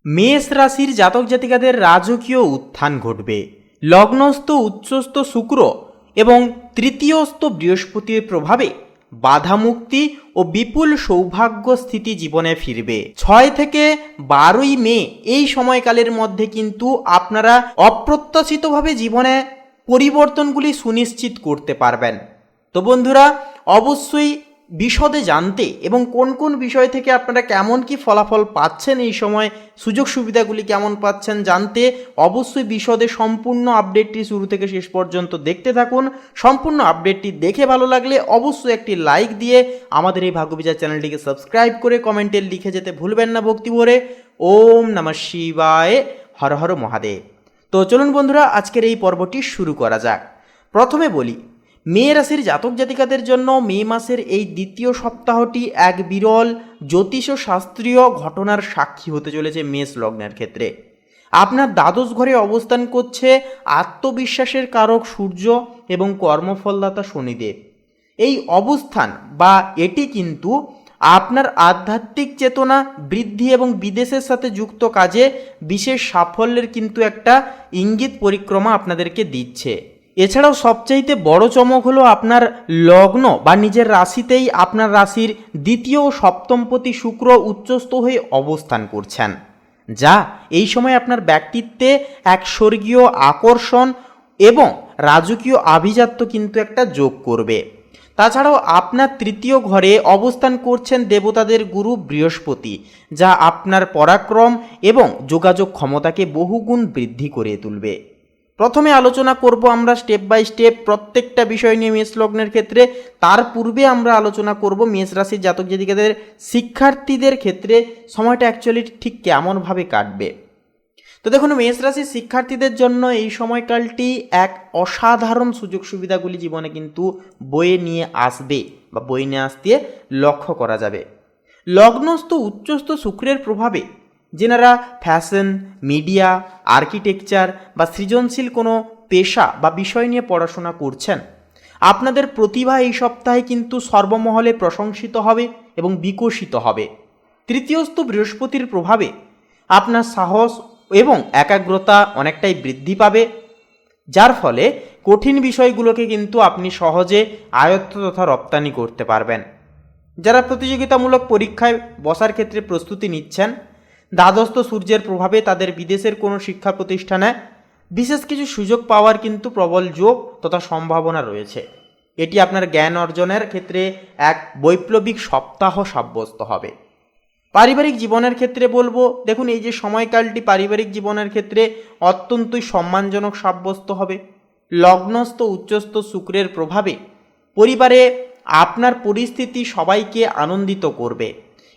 মেষ রাশির জাতক জাতিকাদের রাজকীয় উত্থান ঘটবে। লগ্নস্থ উচ্চস্থ শুক্র এবং তৃতীয়স্থ বৃহস্পতির প্রভাবে বাধামুক্তি ও বিপুল সৌভাগ্য স্থিতি জীবনে ফিরবে। 6 থেকে 12ই মে এই সময়কালের মধ্যে কিন্তু আপনারা অপ্রত্যাশিতভাবে জীবনে পরিবর্তনগুলি সুনিশ্চিত করতে পারবেন। তো বন্ধুরা, অবশ্যই বিশদে জানতে এবং কোন কোন বিষয় থেকে আপনারা কেমন কি ফলাফল পাচ্ছেন, এই সময় সুযোগ সুবিধাগুলি কেমন পাচ্ছেন জানতে অবশ্যই বিশদে সম্পূর্ণ আপডেটটি শুরু থেকে শেষ পর্যন্ত দেখতে থাকুন। সম্পূর্ণ আপডেটটি দেখে ভালো লাগলে অবশ্যই একটি লাইক দিয়ে আমাদের এই ভাগ্যবিচার চ্যানেলটিকে সাবস্ক্রাইব করে কমেন্টে লিখে যেতে ভুলবেন না ভক্তি ভরে ওম নমঃ শিবায়, হর হর মহাদেব। তো চলুন বন্ধুরা, আজকের এই পর্বটি শুরু করা যাক। প্রথমে বলি, মে রাশির জাতক জাতিকাদের জন্য মে মাসের এই দ্বিতীয় সপ্তাহটি এক বিরল জ্যোতিষ শাস্ত্রীয় ঘটনার সাক্ষী হতে চলেছে। মেষ লগ্নের ক্ষেত্রে আপনার দ্বাদশ ঘরে অবস্থান করছে আত্মবিশ্বাসের কারক সূর্য এবং কর্মফলদাতা শনিদেব। এই অবস্থান বা এটি কিন্তু আপনার আধ্যাত্মিক চেতনা বৃদ্ধি এবং বিদেশের সাথে যুক্ত কাজে বিশেষ সাফল্যের কিন্তু একটা ইঙ্গিত পরিক্রমা আপনাদেরকে দিচ্ছে। এছাড়াও সবচাইতে বড় চমক হলো আপনার লগ্ন বা নিজের রাশিতেই আপনার রাশির দ্বিতীয় ও সপ্তমপতি শুক্র উচ্চস্থ হয়ে অবস্থান করছেন, যা এই সময় আপনার ব্যক্তিত্বে এক স্বর্গীয় আকর্ষণ এবং রাজকীয় আভিজাত্য কিন্তু একটা যোগ করবে। তাছাড়াও আপনার তৃতীয় ঘরে অবস্থান করছেন দেবতাদের গুরু বৃহস্পতি, যা আপনার পরাক্রম এবং যোগাযোগ ক্ষমতাকে বহুগুণ বৃদ্ধি করে তুলবে। প্রথমে আলোচনা করব আমরা স্টেপ বাই স্টেপ প্রত্যেকটা বিষয় নিয়ে মেষ লগ্নের ক্ষেত্রে। তার পূর্বে আমরা আলোচনা করব মেষ রাশির জাতক জাতিকাদের শিক্ষার্থীদের ক্ষেত্রে সময়টা অ্যাকচুয়ালি ঠিক কেমনভাবে কাটবে। তো দেখুন, মেষ রাশির শিক্ষার্থীদের জন্য এই সময়কালটি এক অসাধারণ সুযোগ সুবিধাগুলি জীবনে কিন্তু বয়ে নিয়ে আসবে বা বয়ে নিয়ে আসতে লক্ষ্য করা যাবে। লগ্নস্থ উচ্চস্থ শুক্রের প্রভাবে যেনারা ফ্যাশন, মিডিয়া, আর্কিটেকচার বা সৃজনশীল কোনো পেশা বা বিষয় নিয়ে পড়াশোনা করছেন, আপনাদের প্রতিভা এই সপ্তাহে কিন্তু সর্বমহলে প্রশংসিত হবে এবং বিকশিত হবে। তৃতীয়স্থ বৃহস্পতির প্রভাবে আপনার সাহস এবং একাগ্রতা অনেকটাই বৃদ্ধি পাবে, যার ফলে কঠিন বিষয়গুলোকে কিন্তু আপনি সহজে আয়ত্ত তথা রপ্তানি করতে পারবেন। যারা প্রতিযোগিতামূলক পরীক্ষায় বসার ক্ষেত্রে প্রস্তুতি নিচ্ছেন, দ্বাদস্থ সূর্যের প্রভাবে তাদের বিদেশের কোনো শিক্ষা প্রতিষ্ঠানে বিশেষ কিছু সুযোগ পাওয়ার কিন্তু প্রবল যোগ তথা সম্ভাবনা রয়েছে। এটি আপনার জ্ঞান অর্জনের ক্ষেত্রে এক বৈপ্লবিক সপ্তাহ সাব্যস্ত হবে। পারিবারিক জীবনের ক্ষেত্রে বলবো, দেখুন এই যে সময়কালটি পারিবারিক জীবনের ক্ষেত্রে অত্যন্তই সম্মানজনক সাব্যস্ত হবে। লগ্নস্থ উচ্চস্থ শুক্রের প্রভাবে পরিবারে আপনার পরিস্থিতি সবাইকে আনন্দিত করবে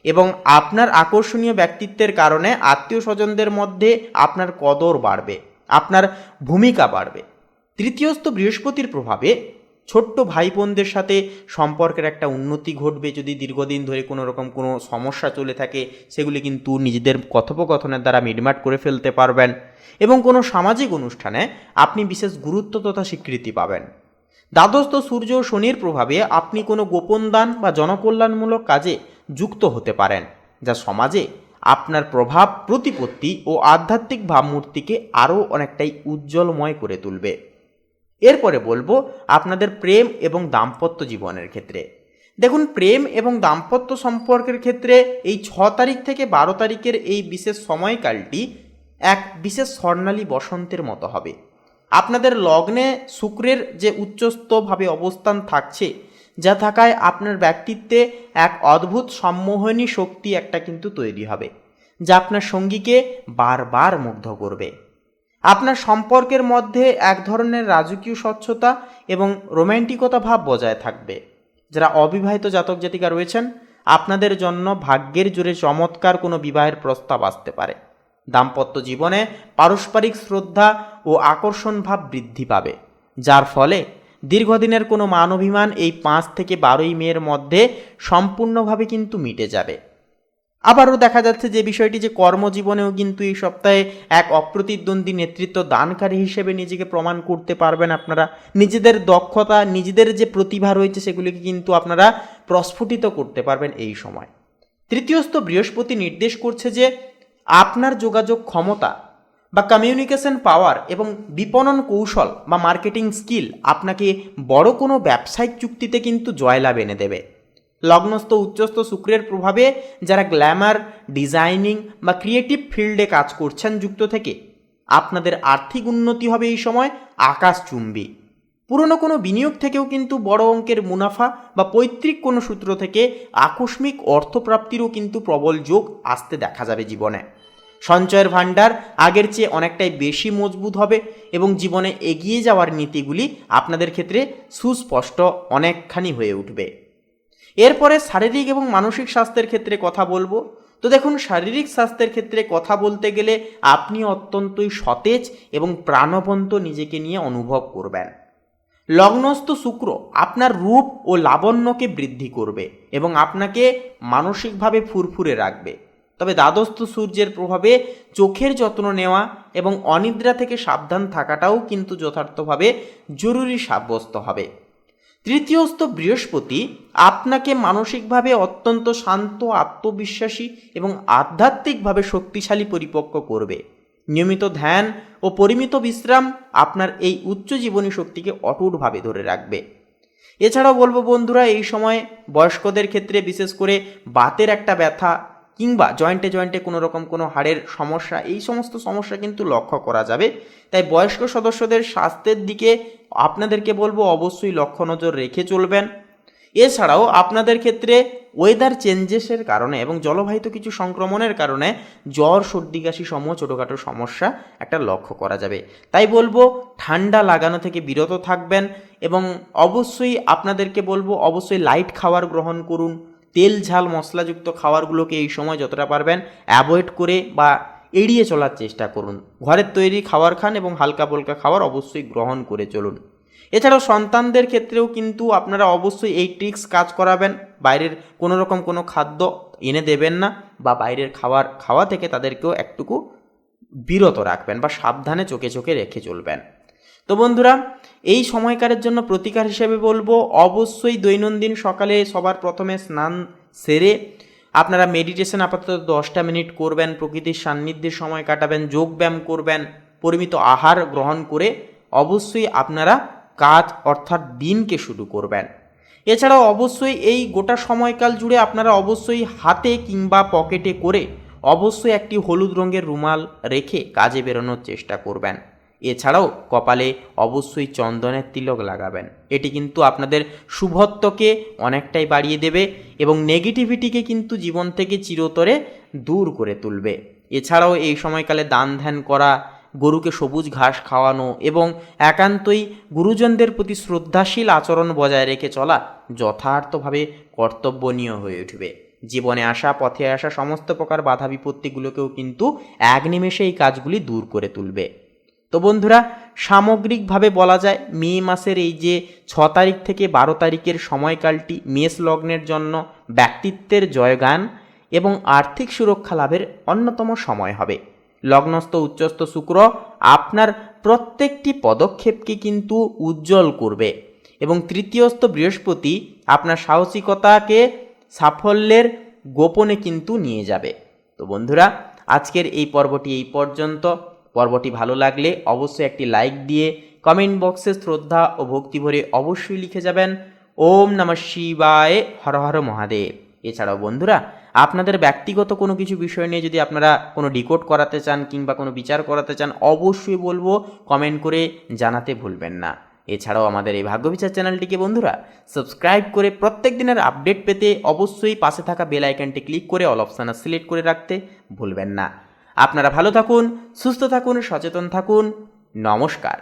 এবং আপনার আকর্ষণীয় ব্যক্তিত্বের কারণে আত্মীয় স্বজনদের মধ্যে আপনার কদর বাড়বে, আপনার ভূমিকা বাড়বে। তৃতীয়স্থ বৃহস্পতির প্রভাবে ছোট্ট ভাই বোনদের সাথে সম্পর্কের একটা উন্নতি ঘটবে। যদি দীর্ঘদিন ধরে কোনো রকম কোনো সমস্যা চলে থাকে, সেগুলি কিন্তু নিজেদের কথোপকথনের দ্বারা মিটমাট করে ফেলতে পারবেন এবং কোনো সামাজিক অনুষ্ঠানে আপনি বিশেষ গুরুত্ব তথা স্বীকৃতি পাবেন। দ্বাদস্থ সূর্য ও শনির প্রভাবে আপনি কোনো গোপন দান বা জনকল্যাণমূলক কাজে যুক্ত হতে পারেন, যা সমাজে আপনার প্রভাব প্রতিপত্তি ও আধ্যাত্মিক ভাবমূর্তিকে আরও অনেকটাই উজ্জ্বলময় করে তুলবে। এরপরে বলবো আপনাদের প্রেম এবং দাম্পত্য জীবনের ক্ষেত্রে। দেখুন, প্রেম এবং দাম্পত্য সম্পর্কের ক্ষেত্রে এই 6 তারিখ থেকে 12 তারিখের এই বিশেষ সময়কালটি এক বিশেষ স্বর্ণালী বসন্তের মতো হবে। আপনাদের লগ্নে শুক্রের যে উচ্চস্থভাবে অবস্থান থাকছে, যা থাকায় আপনার ব্যক্তিত্বে এক অদ্ভুত সম্মোহনী শক্তি একটা কিন্তু তৈরি হবে, যা আপনার সঙ্গীকে বারবার মুগ্ধ করবে। আপনার সম্পর্কের মধ্যে এক ধরনের রাজকীয় স্বচ্ছতা এবং রোম্যান্টিকতা ভাব বজায় থাকবে। যারা অবিবাহিত জাতক জাতিকা রয়েছেন, আপনাদের জন্য ভাগ্যের জোরে চমৎকার কোনো বিবাহের প্রস্তাব আসতে পারে। দাম্পত্য জীবনে পারস্পরিক শ্রদ্ধা ও আকর্ষণ ভাব বৃদ্ধি পাবে, যার ফলে দীর্ঘদিনের কোনো মান অভিমান এই 5 থেকে 12ই মের মধ্যে সম্পূর্ণভাবে কিন্তু মিটে যাবে। আবারও দেখা যাচ্ছে যে বিষয়টি যে কর্মজীবনেও কিন্তু এই সপ্তাহে এক অপ্রতিদ্বন্দ্বী নেতৃত্ব দানকারী হিসেবে নিজেকে প্রমাণ করতে পারবেন। আপনারা নিজেদের দক্ষতা, নিজেদের যে প্রতিভা রয়েছে, সেগুলিকে কিন্তু আপনারা প্রস্ফুটিত করতে পারবেন এই সময়। তৃতীয়স্থ বৃহস্পতি নির্দেশ করছে যে আপনার যোগাযোগ ক্ষমতা বা কমিউনিকেশন পাওয়ার এবং বিপণন কৌশল বা মার্কেটিং স্কিল আপনাকে বড় কোনো ব্যবসায়িক চুক্তিতে কিন্তু জয়লাভ এনে দেবে। লগ্নস্থ উচ্চস্থ শুক্রের প্রভাবে যারা গ্ল্যামার, ডিজাইনিং বা ক্রিয়েটিভ ফিল্ডে কাজ করছেন যুক্ত থেকে আপনাদের আর্থিক উন্নতি হবে এই সময় আকাশচুম্বী। পুরনো কোনো বিনিয়োগ থেকেও কিন্তু বড় অঙ্কের মুনাফা বা পৈতৃক কোনো সূত্র থেকে আকস্মিক অর্থপ্রাপ্তিরও কিন্তু প্রবল যোগ আসতে দেখা যাবে জীবনে। সঞ্চয়ের ভাণ্ডার আগের চেয়ে অনেকটাই বেশি মজবুত হবে এবং জীবনে এগিয়ে যাওয়ার নীতিগুলি আপনাদের ক্ষেত্রে সুস্পষ্ট অনেকখানি হয়ে উঠবে। এরপরে শারীরিক এবং মানসিক স্বাস্থ্যের ক্ষেত্রে কথা বলবো। তো দেখুন, শারীরিক স্বাস্থ্যের ক্ষেত্রে কথা বলতে গেলে আপনি অত্যন্তই সতেজ এবং প্রাণবন্ত নিজেকে নিয়ে অনুভব করবেন। লগ্নস্থ শুক্র আপনার রূপ ও লাবণ্যকে বৃদ্ধি করবে এবং আপনাকে মানসিকভাবে ফুরফুরে রাখবে। তবে দ্বাদস্থ সূর্যের প্রভাবে চোখের যত্ন নেওয়া এবং অনিদ্রা থেকে সাবধান থাকাটাও কিন্তু যথার্থভাবে জরুরি সাব্যস্ত হবে। তৃতীয়স্থ বৃহস্পতি আপনাকে মানসিকভাবে অত্যন্ত শান্ত, আত্মবিশ্বাসী এবং আধ্যাত্মিকভাবে শক্তিশালী পরিপক্ক করবে। নিয়মিত ধ্যান ও পরিমিত বিশ্রাম আপনার এই উচ্চ জীবনী শক্তিকে অটুটভাবে ধরে রাখবে। এছাড়াও বলবো বন্ধুরা, এই সময় বয়স্কদের ক্ষেত্রে বিশেষ করে বাতের একটা ব্যথা কিংবা জয়েন্টে জয়েন্টে কোনো রকম কোনো হাড়ের সমস্যা, এই সমস্ত সমস্যা কিন্তু লক্ষ্য করা যাবে। তাই বয়স্ক সদস্যদের স্বাস্থ্যের দিকে আপনাদেরকে বলবো অবশ্যই লক্ষ্য নজর রেখে চলবেন। এছাড়াও আপনাদের ক্ষেত্রে ওয়েদার চেঞ্জেসের কারণে এবং জলবাহিত কিছু সংক্রমণের কারণে জ্বর, সর্দি, কাশি সমূহ ছোটোখাটো সমস্যা একটা লক্ষ্য করা যাবে। তাই বলবো ঠান্ডা লাগানো থেকে বিরত থাকবেন এবং অবশ্যই আপনাদেরকে বলবো অবশ্যই লাইট খাবার গ্রহণ করুন। তেল, ঝাল, মশলাযুক্ত খাবারগুলোকে এই সময় যতটা পারবেন অ্যাভয়েড করে বা এড়িয়ে চলার চেষ্টা করুন। ঘরের তৈরি খাবার খান এবং হালকা ফুলকা খাবার অবশ্যই গ্রহণ করে চলুন। এছাড়াও সন্তানদের ক্ষেত্রেও কিন্তু আপনারা অবশ্যই এই ট্রিক্স কাজ করাবেন। বাইরের কোনো রকম কোনো খাদ্য এনে দেবেন না বা বাইরের খাওয়া থেকে তাদেরকেও একটুকু বিরত রাখবেন বা সাবধানে চোখে চোখে রেখে চলবেন। তো বন্ধুরা, এই সময়কারের জন্য প্রতিকার হিসেবে বলবো অবশ্যই দৈনন্দিন সকালে সবার প্রথমে স্নান সেরে আপনারা মেডিটেশন আপাতত 10টা মিনিট করবেন, প্রকৃতির সান্নিধ্যে সময় কাটাবেন, যোগব্যায়াম করবেন, পরিমিত আহার গ্রহণ করে অবশ্যই আপনারা কাজ অর্থাৎ দিনকে শুরু করবেন। এছাড়াও অবশ্যই এই গোটা সময়কাল জুড়ে আপনারা অবশ্যই হাতে কিংবা পকেটে করে অবশ্যই একটি হলুদ রঙের রুমাল রেখে কাজে বেরোনোর চেষ্টা করবেন। এছাড়াও কপালে অবশ্যই চন্দনের তিলক লাগাবেন। এটি কিন্তু আপনাদের শুভত্বকে অনেকটাই বাড়িয়ে দেবে এবং নেগেটিভিটিকে কিন্তু জীবন থেকে চিরতরে দূর করে তুলবে। এছাড়াও এই সময়কালে দান ধ্যান করা, গরুকে সবুজ ঘাস খাওয়ানো এবং একান্তই গুরুজনদের প্রতি শ্রদ্ধাশীল আচরণ বজায় রেখে চলা যথার্থভাবে কর্তব্যনীয় হয়ে উঠবে। জীবনে আসা, পথে আসা সমস্ত প্রকার বাধা বিপত্তিগুলোকেও কিন্তু এক নিমেষে এই কাজগুলি দূর করে তুলবে। তো বন্ধুরা, সামগ্রিকভাবে বলা যায় মে মাসের এই যে 6 তারিখ থেকে 12 তারিখের সময়কালটি মেষ লগ্নের জন্য ব্যক্তিত্বের জয়গান এবং আর্থিক সুরক্ষা লাভের অন্যতম সময় হবে। লগ্নস্থ উচ্চস্থ শুক্র আপনার প্রত্যেকটি পদক্ষেপকে কিন্তু উজ্জ্বল করবে এবং তৃতীয়স্থ বৃহস্পতি আপনার সাহসিকতাকে সাফল্যের গোপনে কিন্তু নিয়ে যাবে। তো বন্ধুরা, আজকের এই পর্বটি এই পর্যন্ত। পর্বটি ভালো লাগলে অবশ্যই একটি লাইক দিয়ে কমেন্ট বক্সে শ্রদ্ধা ও ভক্তি ভরে অবশ্যই লিখে যাবেন ওম নমঃ শিবায়, হর হর মহাদেব। এছাড়াও বন্ধুরা, আপনাদের ব্যক্তিগত কোনো কিছু বিষয় নিয়ে যদি আপনারা কোনো ডিকোড করাতে চান কিংবা কোনো বিচার করাতে চান অবশ্যই বলবো কমেন্ট করে জানাতে ভুলবেন না। এছাড়াও আমাদের এই ভাগ্যবিচার চ্যানেলটিকে বন্ধুরা সাবস্ক্রাইব করে প্রত্যেক দিনের আপডেট পেতে অবশ্যই পাশে থাকা বেল আইকনটি ক্লিক করে অল অপশান সিলেক্ট করে রাখতে ভুলবেন না। আপনারা ভালো থাকুন, সুস্থ থাকুন, সচেতন থাকুন। নমস্কার।